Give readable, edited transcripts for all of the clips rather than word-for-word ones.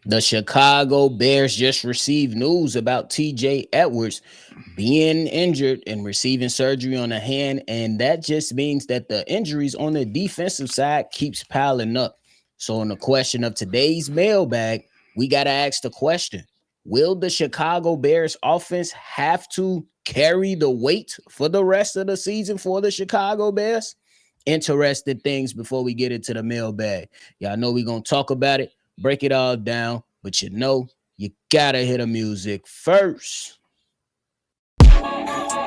The Chicago Bears just received news about TJ Edwards being injured and receiving surgery on the hand, and that just means that the injuries on the defensive side keeps piling up. So, on the question of today's mailbag, we got to ask the question: will the Chicago Bears offense have to carry the weight for the rest of the season for the Chicago Bears? Interesting things before we get into the mailbag. Y'all know we're gonna talk about it, break it all down, but you gotta hear the music first.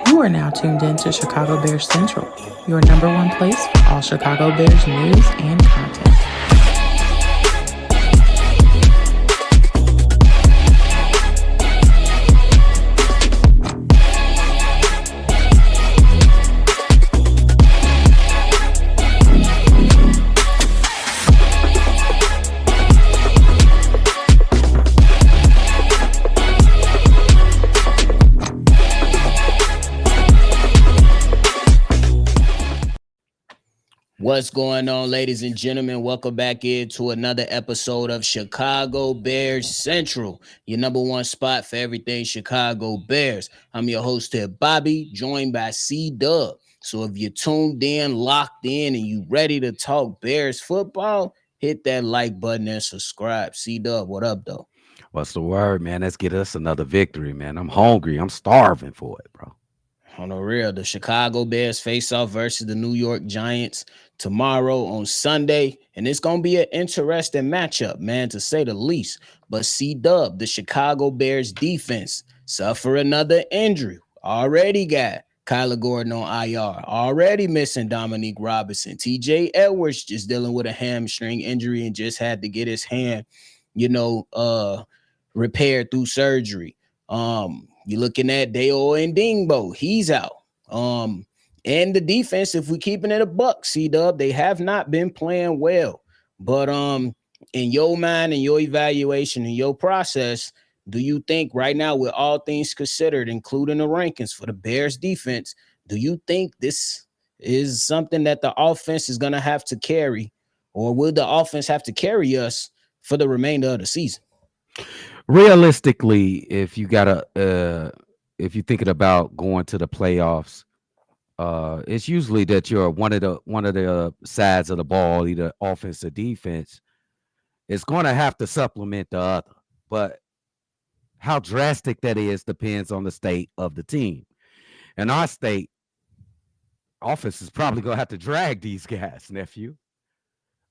You are now tuned in to Chicago Bears Central, your number one place for all Chicago Bears news and content. What's going on, ladies and gentlemen? Welcome back into another episode of Chicago Bears Central, your number one spot for everything Chicago Bears. I'm your host here, Bobby, joined by C-Dubb. So if you're tuned in, locked in, and you ready to talk Bears football, hit that like button and subscribe. C-Dubb, what up, though? What's the word, man? Let's get us another victory, man. I'm hungry. I'm starving for it, bro. On the real, the Chicago Bears face off versus the New York Giants tomorrow on Sunday, and it's gonna be an interesting matchup, man, to say the least. But C-Dubb, the Chicago Bears defense, suffer another injury. Already got Kyler Gordon on IR, already missing Dominique Robinson. TJ Edwards just dealing with a hamstring injury and just had to get his hand, repaired through surgery. You're looking at Deo and Dingbo. He's out. And the defense, if we're keeping it a buck, C-Dubb, they have not been playing well. But in your mind and your evaluation and your process, do you think right now, with all things considered, including the rankings for the Bears defense, do you think this is something that the offense is going to have to carry, or will the offense have to carry us for the remainder of the season? Realistically, if you're thinking about going to the playoffs, it's usually that you're one of the sides of the ball, either offense or defense, is going to have to supplement the other. But how drastic that is depends on the state of the team. In our state, offense is probably going to have to drag these guys, nephew.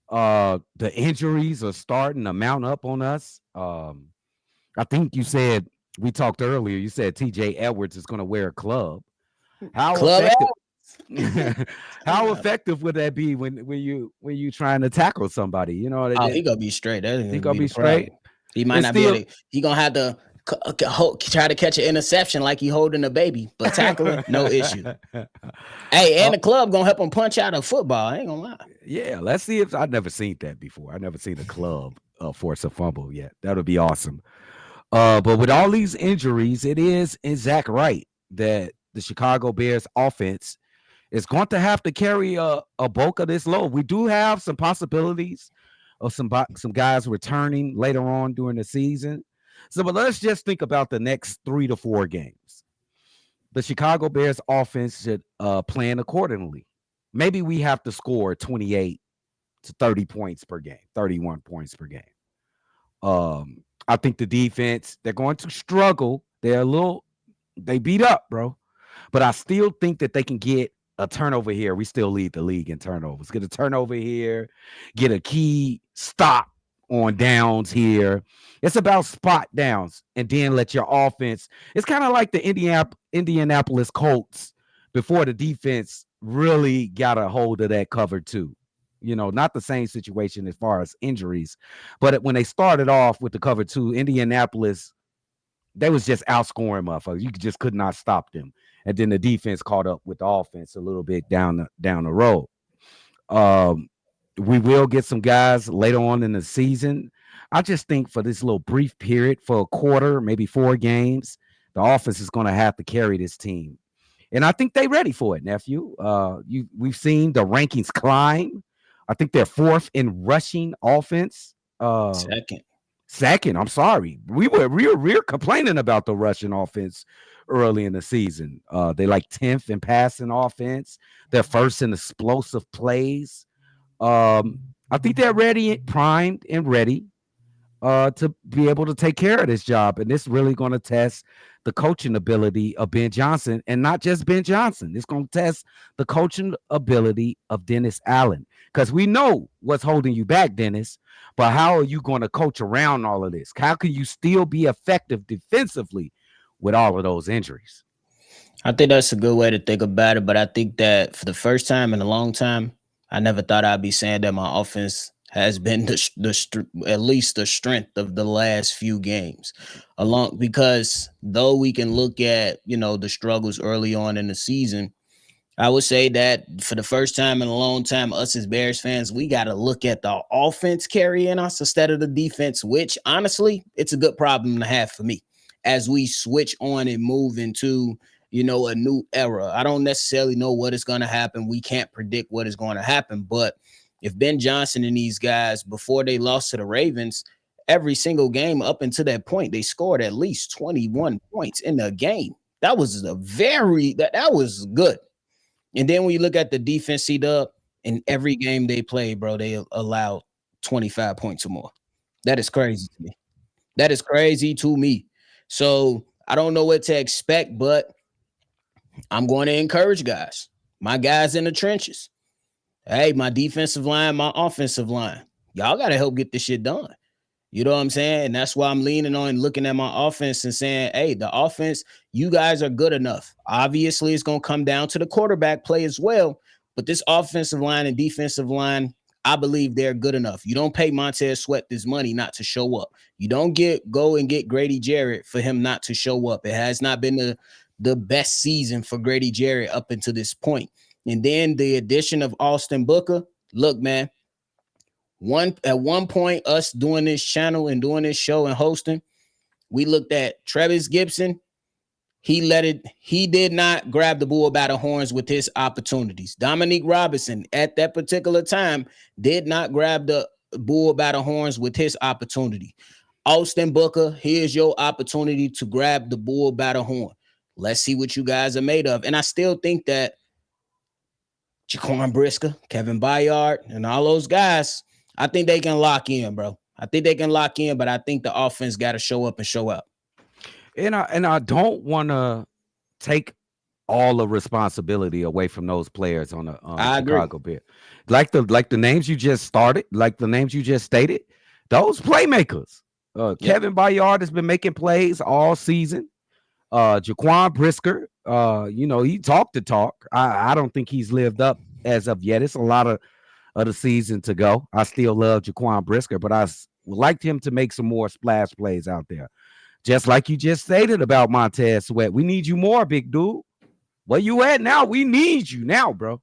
The injuries are starting to mount up on us. I think we talked earlier. You said TJ Edwards is going to wear a club. How Club effective? How effective would that be when you trying to tackle somebody? You know, he gonna be straight. That's he gonna gonna be be the problem. straight. He might It's not still, be able to. He gonna have to try to catch an interception like he holding a baby, but tackling no issue. Hey, and the club gonna help him punch out a football. I ain't gonna lie. yeah. Let's see if I've never seen that before. I've never seen a club force a fumble yet. That would be awesome. But with all these injuries, it is exact right that the Chicago Bears offense is going to have to carry a bulk of this load. We do have some possibilities of some guys returning later on during the season. So, but let's just think about the next 3 to 4 games. The Chicago Bears offense should plan accordingly. Maybe we have to score 28 to 30 points per game, 31 points per game. I think the defense, they're going to struggle. They beat up, bro. But I still think that they can get a turnover here. We still lead the league in turnovers. Get a turnover here, get a key stop on downs here. It's about spot downs, and then let your offense. It's kind of like the Indianapolis Colts before the defense really got a hold of that cover too. You know, not the same situation as far as injuries, but when they started off with the cover two, Indianapolis, they was just outscoring motherfuckers. You just could not stop them. And then the defense caught up with the offense a little bit down the road. We will get some guys later on in the season. I just think for this little brief period, for a quarter, maybe 4 games, the offense is going to have to carry this team. And I think they're ready for it, nephew. We've seen the rankings climb. I think they're 4th in rushing offense. Second. Second, I'm sorry. We were complaining about the Russian offense early in the season. They like 10th in passing offense. They're first in explosive plays. I think they're ready, primed, and ready to be able to take care of this job. And it's really going to test the coaching ability of Ben Johnson, and not just Ben Johnson. It's going to test the coaching ability of Dennis Allen, because we know what's holding you back, Dennis. But how are you going to coach around all of this? How can you still be effective defensively with all of those injuries? I think that's a good way to think about it. But I think that for the first time in a long time, I never thought I'd be saying that my offense has been at least the strength of the last few games. Along because though we can look at the struggles early on in the season, I would say that for the first time in a long time, us as Bears fans, we got to look at the offense carrying us instead of the defense, which honestly, it's a good problem to have for me as we switch on and move into, a new era. I don't necessarily know what is going to happen. We can't predict what is going to happen. But if Ben Johnson and these guys, before they lost to the Ravens, every single game up until that point, they scored at least 21 points in the game. That was that was good. And then when you look at the defense, C-Dubb, in every game they play, bro, they allow 25 points or more. That is crazy to me. That is crazy to me. So I don't know what to expect, but I'm going to encourage guys, my guys in the trenches. Hey, my defensive line, my offensive line, y'all got to help get this shit done. You know what I'm saying? And that's why I'm leaning on looking at my offense and saying, hey, the offense, you guys are good enough. Obviously, it's going to come down to the quarterback play as well. But this offensive line and defensive line, I believe they're good enough. You don't pay Montez Sweat this money not to show up. You don't go and get Grady Jarrett for him not to show up. It has not been the best season for Grady Jarrett up until this point. And then the addition of Austin Booker. Look, man, at one point, us doing this channel and doing this show and hosting, we looked at Travis Gibson. He did not grab the bull by the horns with his opportunities. Dominique Robinson at that particular time did not grab the bull by the horns with his opportunity. Austin Booker, here's your opportunity to grab the bull by the horn. Let's see what you guys are made of. And I still think that Jaquan Brisker, Kevin Byard, and all those guys, I think they can lock in, bro. I think they can lock in, but I think the offense got to show up and show out. And I don't want to take all the responsibility away from those players on the Chicago Bears. Like the names you just started, like the names you just stated, those playmakers. Kevin Byard has been making plays all season. Jaquan Brisker, he talked the talk. I don't think he's lived up as of yet. It's a lot of the season to go. I still love Jaquan Brisker, but I would like him to make some more splash plays out there. Just like you just stated about Montez Sweat. We need you more, big dude. Where you at now? We need you now, bro.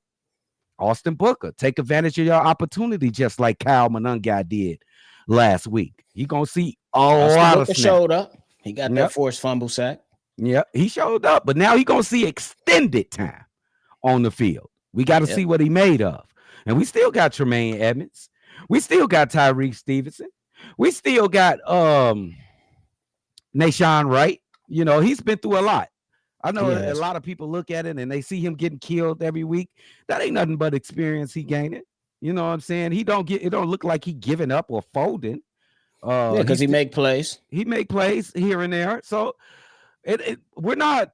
Austin Booker, take advantage of your opportunity, just like Kyle Monangai did last week. He gonna see a lot of snaps. Showed up. He got that forced fumble sack. Yeah, he showed up, but now he gonna see extended time on the field. We got to see what he made of. And we still got Tremaine Edmonds. We still got Tyreek Stevenson. We still got Nashawn Wright. He's been through a lot. I know a lot of people look at it and they see him getting killed every week. That ain't nothing but experience he gaining. You know what I'm saying? It don't look like he giving up or folding. Because he make plays. He make plays here and there. So we're not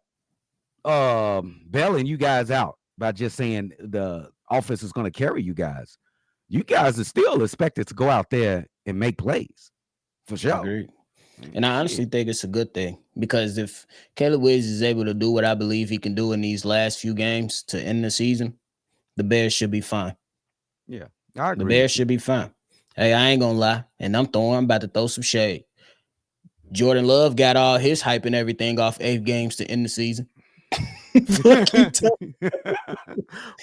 bailing you guys out by just saying the offense is going to carry you guys. You guys are still expected to go out there and make plays for sure. Agreed. And I honestly think it's a good thing, because if Caleb Williams is able to do what I believe he can do in these last few games to end the season, the Bears should be fine. Yeah, I agree. The Bears should be fine. Hey, I ain't gonna lie, and I'm about to throw some shade. Jordan Love got all his hype and everything off 8 games to end the season.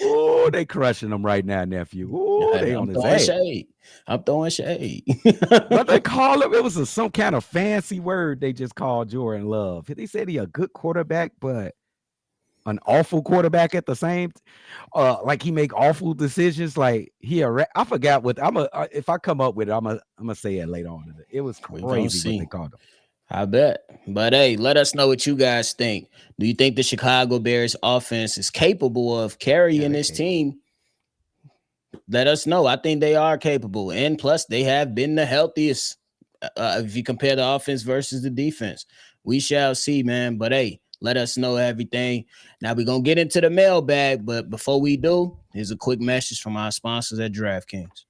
Oh, they crushing them right now, nephew. Oh, they on his head. Shade. I'm throwing shade. What they call him? It was some kind of fancy word they just called Jordan Love. They said he a good quarterback, but an awful quarterback at the same like he make awful decisions like I forgot what if I come up with it, I'm gonna say it later on. It was We gonna crazy what they see. called him. I bet. But hey, let us know what you guys think. Do you think the Chicago Bears offense is capable of Yeah, carrying they're this capable. team? Let us know. I think they are capable. And plus, they have been the healthiest if you compare the offense versus the defense. We shall see, man. But hey, let us know everything. Now we're going to get into the mailbag. But before we do, here's a quick message from our sponsors at DraftKings.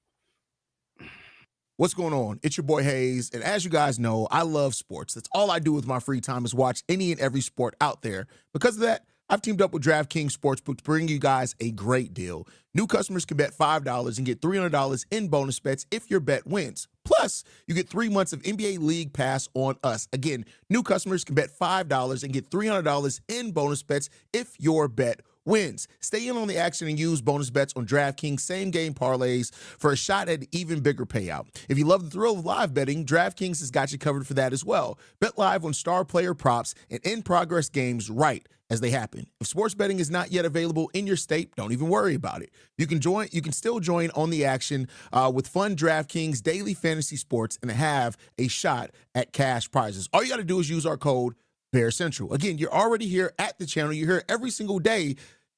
What's going on? It's your boy Hayes, and as you guys know, I love sports. That's all I do with my free time is watch any and every sport out there. Because of that, I've teamed up with DraftKings Sportsbook to bring you guys a great deal. New customers can bet $5 and get $300 in bonus bets if your bet wins. Plus, you get 3 months of NBA League Pass on us. Again, new customers can bet $5 and get $300 in bonus bets if your bet wins. Stay in on the action and use bonus bets on DraftKings same game parlays for a shot at an even bigger payout. If you love the thrill of live betting, DraftKings has got you covered for that as well. Bet live on star player props and in-progress games right as they happen. If sports betting is not yet available in your state, don't even worry about it. You can still join on the action with fun DraftKings daily fantasy sports and have a shot at cash prizes. All you got to do is use our code Bear Central. Again, you're already here at the channel. You're here every single day.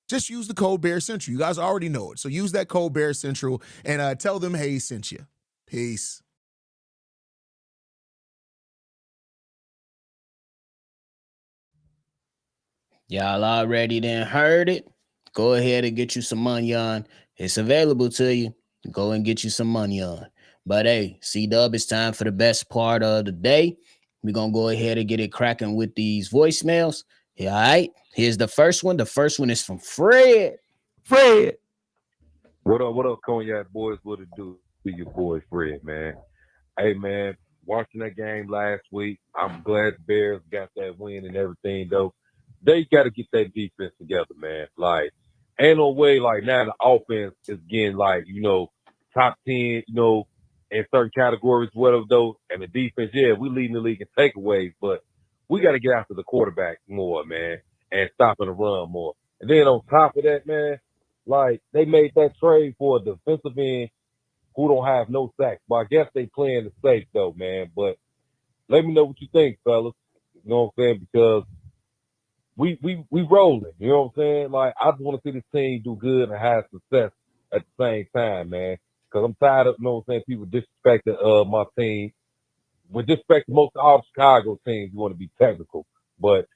Just use the code Bear Central. You guys already know it. So use that code Bear Central and tell them Hayes sent you. Peace. Y'all already then heard it. Go ahead and get you some money on. It's available to you. Go and get you some money on. But hey, C-Dubb, it's time for the best part of the day. We're going to go ahead and get it cracking with these voicemails. Yeah, all right. Here's the first one. The first one is from Fred. Fred. What up, Cognac boys? What it do? Be your boy Fred, man. Hey, man, watching that game last week, I'm glad the Bears got that win and everything, though. They got to get that defense together, man. Like, ain't no way, like, now the offense is getting, like, top 10, in certain categories, whatever, though. And the defense, yeah, we leading the league in takeaways, but we got to get after the quarterback more, man, and stopping the run more. And then on top of that, man, like, they made that trade for a defensive end who don't have no sacks. But I guess they playing it safe though, man. But let me know what you think, fellas. You know what I'm saying? Because we rolling. You know what I'm saying? Like I just want to see this team do good and have success at the same time, man. Because I'm tired of, you know what I'm saying, people disrespecting my team. With disrespect to most of all Chicago teams, you want to be technical. But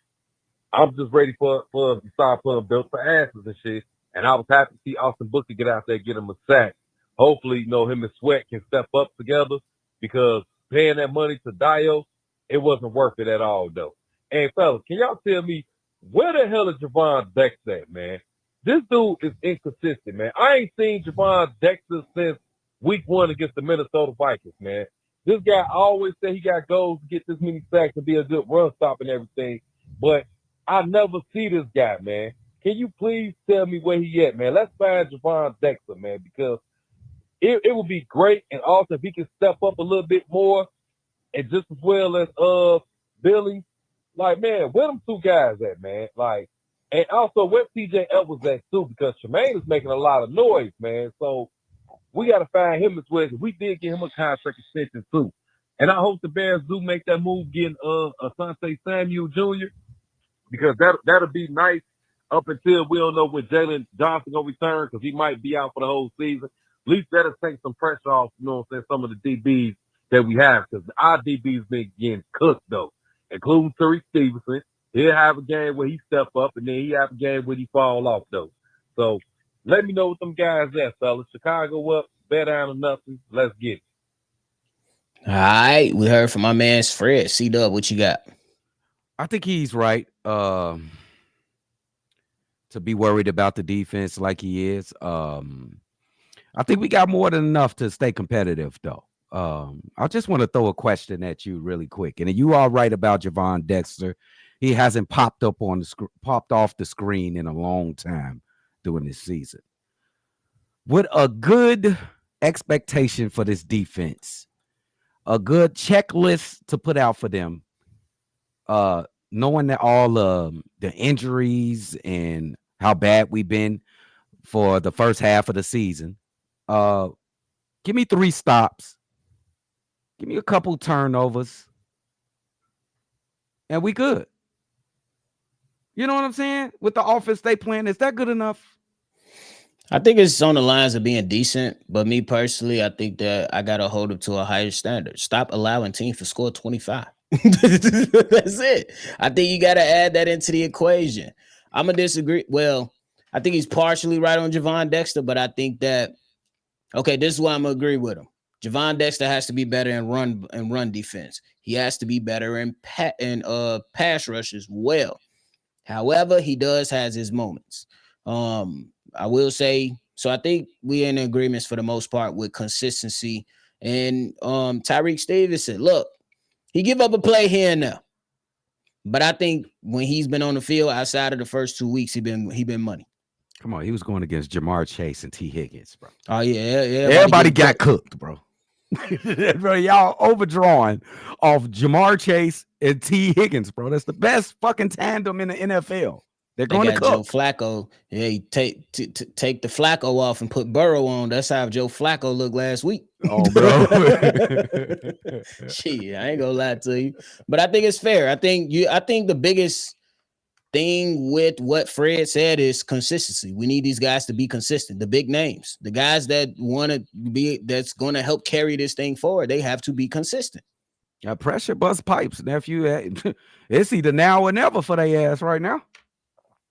I'm just ready for us to start putting belts for asses and shit. And I was happy to see Austin Booker get out there, get him a sack. Hopefully, him and Sweat can step up together because paying that money to Dio, it wasn't worth it at all, though. And fellas, can y'all tell me where the hell is Javon Dexter at, man? This dude is inconsistent, man. I ain't seen Javon Dexter since week 1 against the Minnesota Vikings, man. This guy always said he got goals to get this many sacks and be a good run stop and everything. But I never see this guy, man. Can you please tell me where he at, man? Let's find Javon Dexter, man, because it would be great and also if he can step up a little bit more and just as well as Billy. Like, man, where them two guys at, man? Like, and also where TJ Edwards at too, because Tremaine is making a lot of noise, man. So we gotta find him as well. We did get him a contract extension too. And I hope the Bears do make that move getting Asante Samuel Jr. because that'll be nice up until we don't know when Jalen Johnson gonna return because he might be out for the whole season. At least that'll take some pressure off, you know what I'm saying, some of the DBs that we have because our DBs been getting cooked though, including Tariq Stevenson. He'll have a game where he step up and then he have a game where he fall off though. So let me know what them guys at, fellas. Chicago up, bet down or nothing. Let's get it. All right. We heard from my man's Fred. C-Dubb, what you got? I think he's right. To be worried about the defense like he is. I think we got more than enough to stay competitive, though. I just want to throw a question at you really quick. And you are right about Javon Dexter. He hasn't popped off the screen in a long time during this season. With a good expectation for this defense, a good checklist to put out for them, knowing that all the injuries and how bad we've been for the first half of the season, give me 3 stops, give me a couple turnovers, and we good. You know what I'm saying? With the offense they playing, is that good enough? I think it's on the lines of being decent, but me personally, I think that I gotta hold up to a higher standard. Stop allowing teams to score 25. That's it. I think you gotta add that into the equation. I'm gonna disagree. Well, I think he's partially right on Javon Dexter, but I think that this is why I'm gonna agree with him. Javon Dexter has to be better in run defense. He has to be better in pass rush as well. However, he does has his moments. I will say so. I think we're in agreements for the most part with consistency. And Tyreek Stevenson, look, he give up a play here and there, but I think when he's been on the field outside of the first 2 weeks, he been money. Come on, he was going against Jamar Chase and T. Higgins, bro. Oh yeah, Everybody got cooked, bro. Bro, y'all overdrawn off Jamar Chase and T. Higgins, bro. That's the best fucking tandem in the NFL. They're They going to got cook. Joe Flacco. Yeah, you take the Flacco off and put Burrow on. That's how Joe Flacco looked last week. Oh, bro. Shit, I ain't gonna lie to you, but I think it's fair. I think the biggest thing with what Fred said is consistency. We need these guys to be consistent. The big names, the guys that want to be, that's going to help carry this thing forward. They have to be consistent. Got pressure bust pipes, nephew. It's either now or never for their ass right now.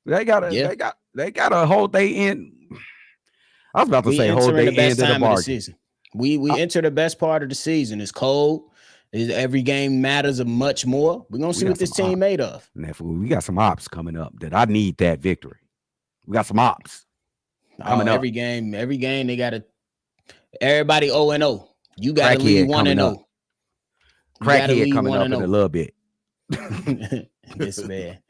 They gotta hold they in. I was about to say hold they end of the bargain. We enter the best part of the season. It's cold. Every game matters much more. We're gonna see what this team made of. Nephew, we got some ops coming up that I need that victory. We got some ops coming up. Every game they gotta. Everybody 0-0. You gotta lead 1-0. Crackhead coming up in a little bit. This man.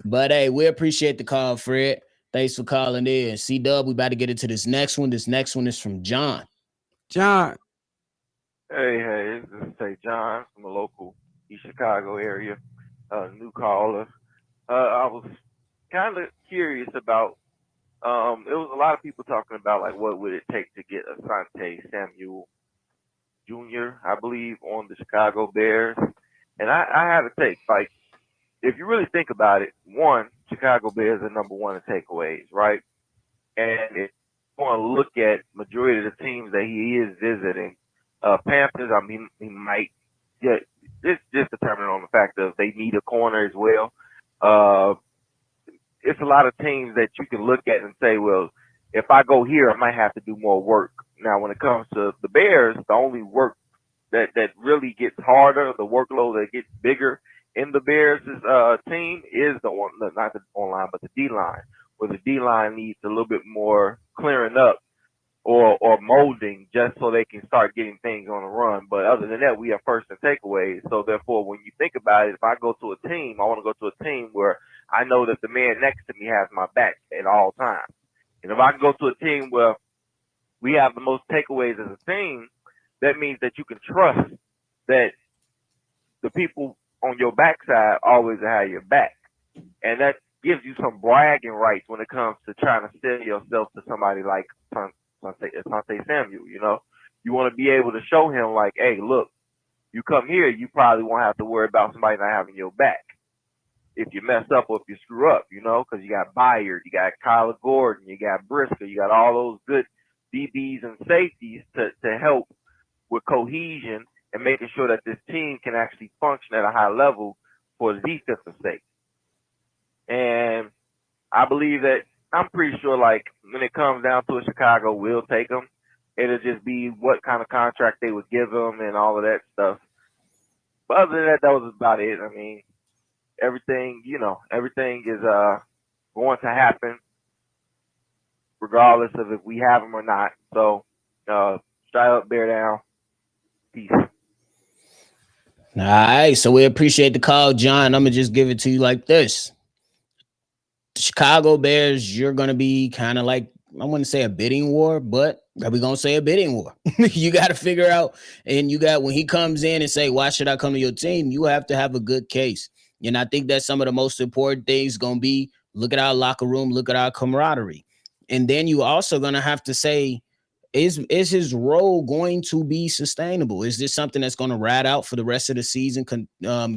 But hey, we appreciate the call, Fred. Thanks for calling in. C-Dubb, we about to get into this next one. This next one is from John. John. Hey, this is John from the local East Chicago area. New caller. I was kind of curious about, it was a lot of people talking about, like, what would it take to get Asante Samuel Jr., I believe, on the Chicago Bears. And I had to take, like, if you really think about it, one, Chicago Bears are number one in takeaways, right? And if you want to look at majority of the teams that he is visiting, Panthers, I mean, he might get it's just determined on the fact that they need a corner as well. It's a lot of teams that you can look at and say, well, if I go here, I might have to do more work. Now, when it comes to the Bears, the only work that really gets harder, the workload that gets bigger in the Bears' team is not the O-line, but the D-line, where the D-line needs a little bit more clearing up or molding just so they can start getting things on the run. But other than that, we have first and takeaways. So therefore, when you think about it, if I go to a team, I want to go to a team where I know that the man next to me has my back at all times. And if I can go to a team where we have the most takeaways as a team, that means that you can trust that the people on your backside always have your back. And that gives you some bragging rights when it comes to trying to sell yourself to somebody like Asante Samuel. You know, you want to be able to show him, like, hey, look, you come here, you probably won't have to worry about somebody not having your back if you mess up or if you screw up, you know, because you got Byard, you got Kyler Gordon, you got Brisker, you got all those good DBs and safeties to help with cohesion and making sure that this team can actually function at a high level for the defensive sake. And I believe that I'm pretty sure, like, when it comes down to it, Chicago will take him. It'll just be what kind of contract they would give him and all of that stuff. But other than that, that was about it. I mean, everything is going to happen regardless of if we have him or not. So, straight up, bear down. Peace. All right, so we appreciate the call, John. I'm gonna just give it to you like this. The Chicago Bears, you're gonna be kind of like, I wouldn't say a bidding war, but are we gonna say a bidding war? You got to figure out, and when he comes in and say, why should I come to your team? You have to have a good case. And I think that some of the most important things going to be look at our locker room, look at our camaraderie. And then you also going to have to say, is his role going to be sustainable? Is this something that's going to ride out for the rest of the season?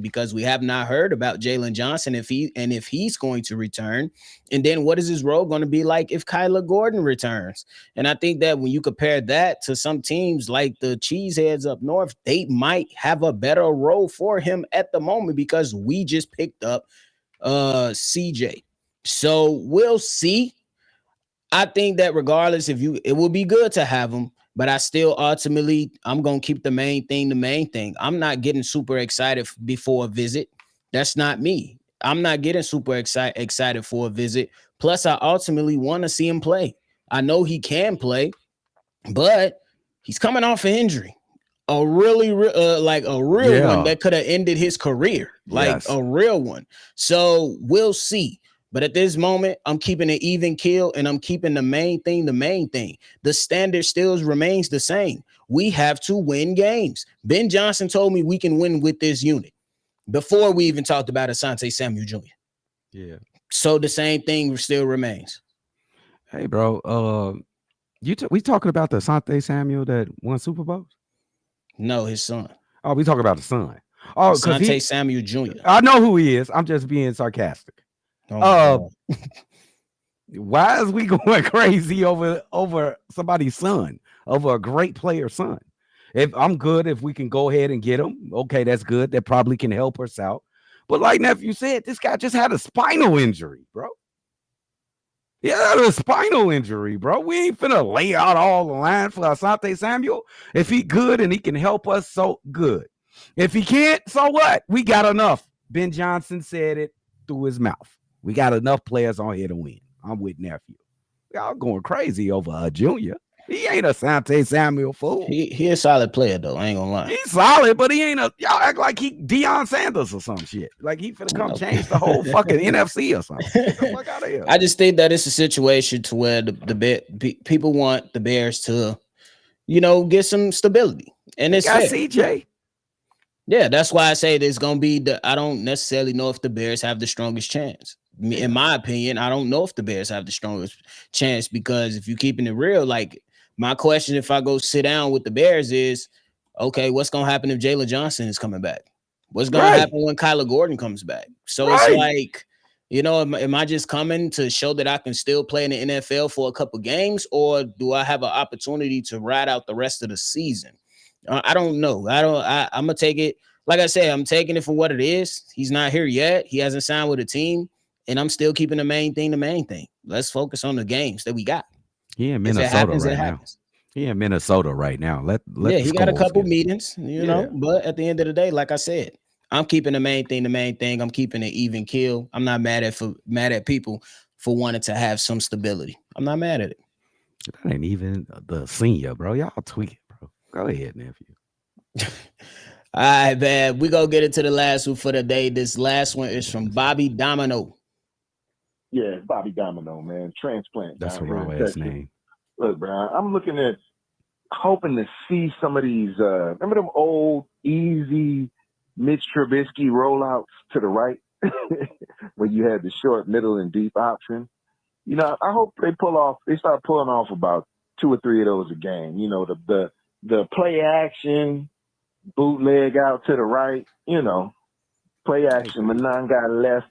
Because we have not heard about Jalen Johnson if he's going to return. And then what is his role going to be like if Kyler Gordon returns? And I think that when you compare that to some teams like the Cheeseheads up north, they might have a better role for him at the moment because we just picked up CJ. So we'll see. I think that regardless, it will be good to have him, but I still ultimately I'm gonna keep the main thing the main thing. I'm not getting super excited before a visit. That's not me. I'm not getting super excited for a visit. Plus, I ultimately want to see him play. I know he can play, but he's coming off an injury. A really like a real one that could have ended his career, like a real one. So we'll see. But at this moment, I'm keeping it even kill, and I'm keeping the main thing the main thing. The standard still remains the same. We have to win games. Ben Johnson told me we can win with this unit before we even talked about Asante Samuel Jr. Yeah. So the same thing still remains. Hey, bro. We talking about the Asante Samuel that won Super Bowls? No, his son. Oh, we talking about the son. Oh, because Asante Samuel Jr. I know who he is. I'm just being sarcastic. Oh, why is we going crazy over somebody's son, over a great player's son? If I'm good, if we can go ahead and get him, okay, that's good. That probably can help us out. But like nephew said, this guy just had a spinal injury, bro. Yeah, a spinal injury, bro. We ain't finna lay out all the line for Asante Samuel. If he good and he can help us, so good. If he can't, so what? We got enough. Ben Johnson said it through his mouth. We got enough players on here to win. I'm with nephew. Y'all going crazy over a junior. He ain't a Asante Samuel fool. He a solid player though. I ain't gonna lie. He's solid, but he ain't a. Y'all act like he Deion Sanders or some shit. Like he finna come change the whole fucking NFC or something. Get the fuck out of here. I just think that it's a situation to where people want the Bears to, get some stability, and it's got fair. CJ. Yeah, that's why I say there's gonna be I don't necessarily know if the Bears have the strongest chance. In my opinion, I don't know if the Bears have the strongest chance because if you're keeping it real, like my question, if I go sit down with the Bears is, okay, what's gonna happen if Jalen Johnson is coming back? What's gonna happen when Kyler Gordon comes back? So it's like, am I just coming to show that I can still play in the NFL for a couple games, or do I have an opportunity to ride out the rest of the season? I don't know. I'm gonna take it. Like I said, I'm taking it for what it is. He's not here yet. He hasn't signed with a team, and I'm still keeping the main thing the main thing. Let's focus on the games that we got. He in Minnesota right now. Happens. He in Minnesota right now. Let he got a couple meetings, but at the end of the day, like I said, I'm keeping the main thing the main thing. I'm keeping it even kill. I'm not mad at people for wanting to have some stability. I'm not mad at it. That ain't even the senior, bro. Y'all tweaking, bro. Go ahead, nephew. All right, man. We gonna get into the last one for the day. This last one is from Bobby Domino. Yeah, Bobby Domino, man. Transplant. That's a raw ass name. Look, bro, I'm looking at hoping to see some of these. Remember them old, easy Mitch Trubisky rollouts to the right, where you had the short, middle, and deep option. I hope they start pulling off about 2 or 3 of those a game. The play action, bootleg out to the right. Play action, Manon got left.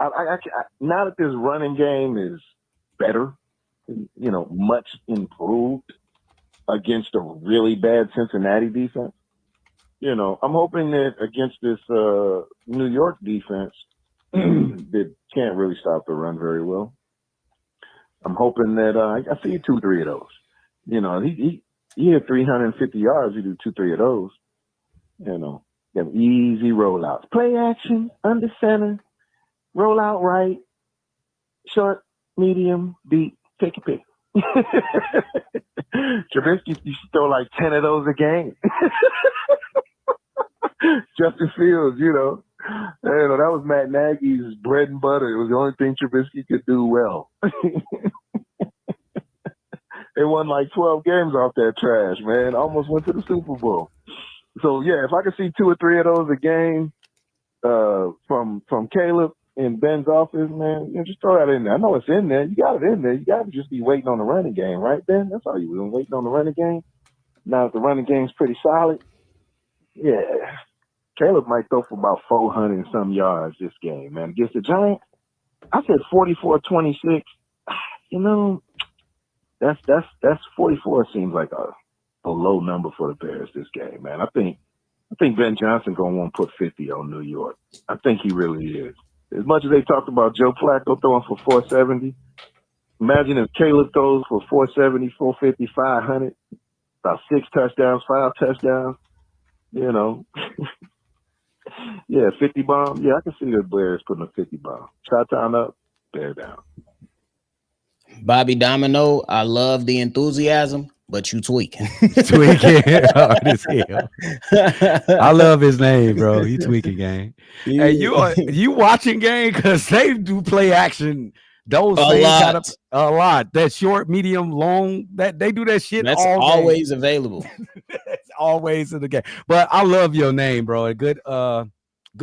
I now that this running game is better, much improved against a really bad Cincinnati defense. I'm hoping that against this New York defense that can't really stop the run very well. I'm hoping that I see 2, 3 of those. He had 350 yards. You do 2, 3 of those. Them easy rollouts, play action, under center, roll out right, short, medium, deep, take a pick. Trubisky, you should throw like 10 of those a game. Justin Fields, that was Matt Nagy's bread and butter. It was the only thing Trubisky could do well. They won like 12 games off that trash, man. Almost went to the Super Bowl. So, yeah, if I could see 2 or 3 of those a game, from Caleb in Ben's office, man, just throw that in there. I know it's in there. You got it in there. You got to just be waiting on the running game, right, Ben? That's all you doing, waiting on the running game. Now, if the running game's pretty solid, yeah, Caleb might throw for about 400 and some yards this game, man. Against the Giants, I said 44-26. That's 44 seems like a low number for the Bears this game, man. I think Ben Johnson gonna want to put 50 on New York. I think he really is. As much as they talked about Joe Flacco throwing for 470, imagine if Caleb throws for 470, 450, 500, about 6 touchdowns, 5 touchdowns. Yeah, 50 bomb. Yeah, I can see the Bears putting a 50 bomb. Shot-town up, Bear down. Bobby Domino, I love the enthusiasm, but you tweaking. Tweaking hard as hell. I love his name, bro. He tweaking, gang. Hey, you watching, gang? Because they do play action. Those kind of a lot. That short, medium, long. That they do that shit. That's always available. It's always in the game. But I love your name, bro. A good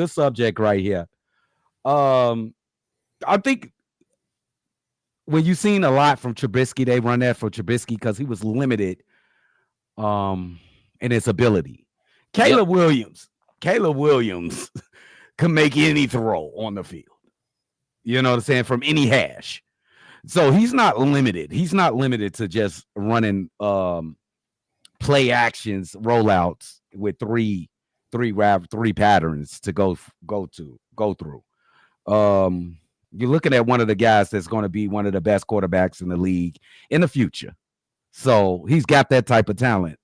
subject right here. I think when you've seen a lot from Trubisky, they run that for Trubisky because he was limited in his ability. Caleb Williams can make any throw on the field. You know what I'm saying? From any hash. So he's not limited. He's not limited to just running play actions, rollouts with three patterns to go through. You're looking at one of the guys that's going to be one of the best quarterbacks in the league in the future. So he's got that type of talent.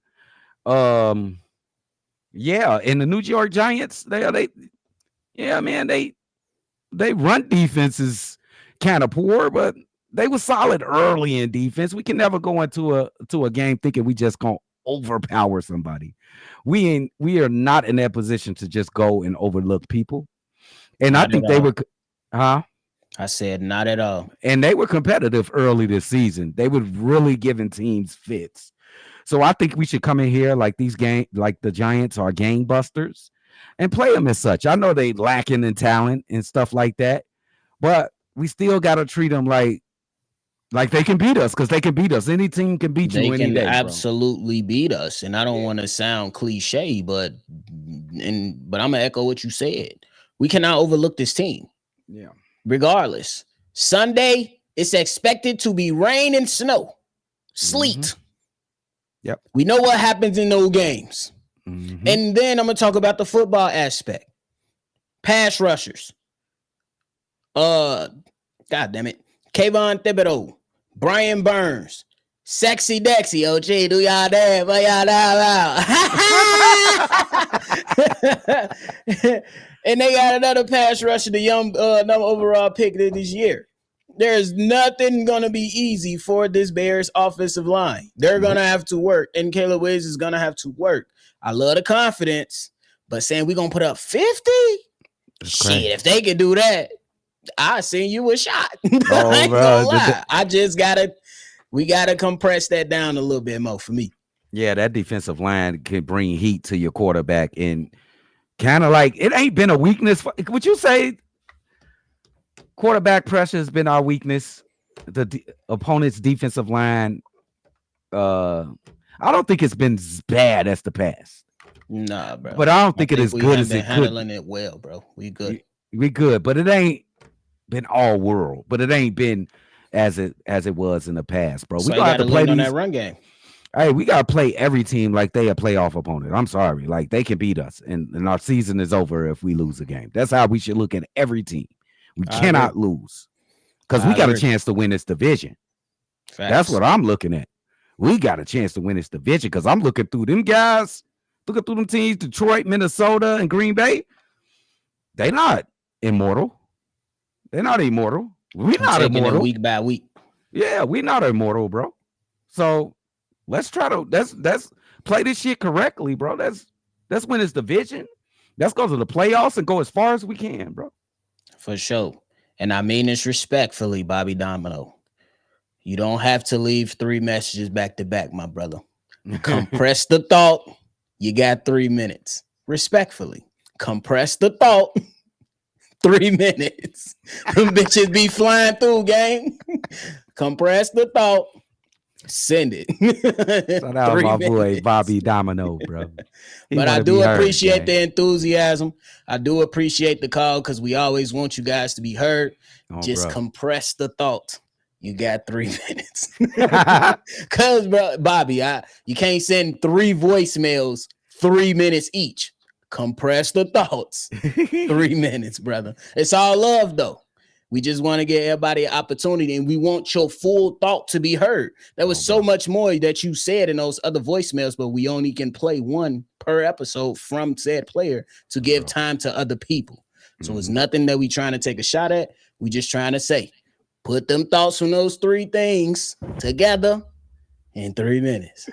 And the New York Giants, they run defense is kind of poor, but they were solid early in defense. We can never go into a game thinking we just gonna overpower somebody. We are not in that position to just go and overlook people. And I think they were, I said not at all. And they were competitive early this season. They were really giving teams fits. So I think we should come in here like like the Giants are gangbusters and play them as such. I know they lacking in talent and stuff like that, but we still got to treat them like they can beat us because they can beat us. Any team can beat you any day. They can absolutely beat us. And I don't want to sound cliche, but I'm gonna echo what you said. We cannot overlook this team. Yeah. Regardless, Sunday it's expected to be rain and snow, sleet. Mm-hmm. Yep. We know what happens in those games. Mm-hmm. And then I'm gonna talk about the football aspect. Pass rushers. God damn it. Kayvon Thibodeau, Brian Burns, Sexy Dexy, OG, do y'all damn, y'all damn. And they got another pass rusher, the young number overall pick this year. There's nothing going to be easy for this Bears offensive line. They're going to have to work, and Caleb Williams is going to have to work. I love the confidence, but saying we're going to put up 50? Shit, if they could do that, I seen you a shot. Oh, I ain't gonna lie. We got to compress that down a little bit more for me. Yeah, that defensive line can bring heat to your quarterback and kind of like it ain't been a weakness. Would you say quarterback pressure has been our weakness? The opponent's defensive line, I don't think it's been as bad as the past. Nah, bro. But I don't think it is good as it could. Handling it well, bro. We good. We good, but it ain't been all world. But it ain't been as it was in the past, bro. So we got to play on that run game. Hey, we got to play every team like they a playoff opponent. I'm sorry. Like, they can beat us, and our season is over if we lose a game. That's how we should look at every team. We cannot lose because we got a chance to win this division. Facts. That's what I'm looking at. We got a chance to win this division because I'm looking through them guys, looking through them teams, Detroit, Minnesota, and Green Bay. They not immortal. They're not immortal. We're not immortal. Week by week. Yeah, we're not immortal, bro. So let's try to let's play this shit correctly, bro. Let's win this division. Let's go to the playoffs and go as far as we can, bro. For sure. And I mean this respectfully, Bobby Domino. You don't have to leave 3 messages back to back, my brother. Compress the thought. You got 3 minutes. Respectfully. Compress the thought. 3 minutes. Them bitches be flying through, gang. Compress the thought. Send it. Shout out 3 my boy minutes. Bobby Domino, bro. He But I wanna do be heard, appreciate gang. the enthusiasm. I do appreciate the call because we always want you guys to be heard. Oh, Just bro. compress the thought. You got 3 minutes. Cause, bro, Bobby, you can't send 3 voicemails 3 minutes each. Compress the thoughts. 3 minutes, brother. It's all love, though. We just want to get everybody an opportunity, and we want your full thought to be heard. There was so much more that you said in those other voicemails, but we only can play one per episode from said player to give time to other people. So it's nothing that we trying to take a shot at. We just trying to say, put them thoughts from those 3 things together in 3 minutes.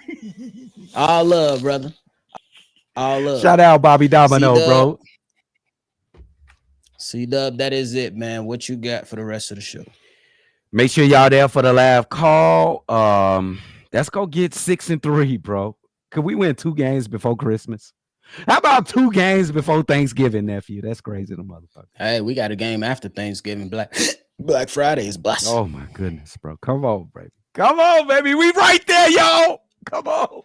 All love, brother. All love. Shout out Bobby Domino, C-Dubb. bro. C-Dubb, that is it, man. What you got for the rest of the show? Make sure y'all there for the live call. Let's go get 6-3, bro. Could we win 2 games before Christmas? How about 2 games before Thanksgiving, nephew? That's crazy, the motherfucker. Hey, we got a game after Thanksgiving. Black Friday is bust. Oh my goodness, bro. Come on, baby. Come on, baby. We right there, y'all. Come on.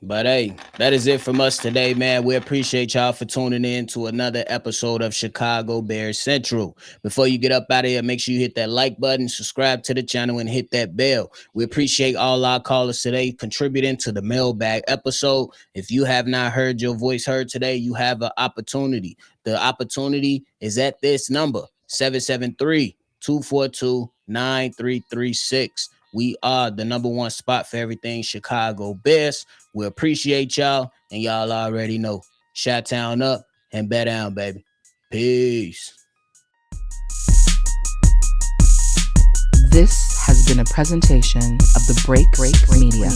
But hey, that is it from us today, man. We appreciate y'all for tuning in to another episode of Chicago Bears Central. Before you get up out of here, make sure you hit that like button, subscribe to the channel, and hit that bell. We appreciate all our callers today contributing to the Mailbag episode. If you have not heard your voice heard today, you have an opportunity. The opportunity is at this number, 773-242-9336. We are the number 1 spot for everything Chicago Bears. We appreciate y'all, and y'all already know. Chi-Town up and bet down, baby. Peace. This has been a presentation of the Break Media.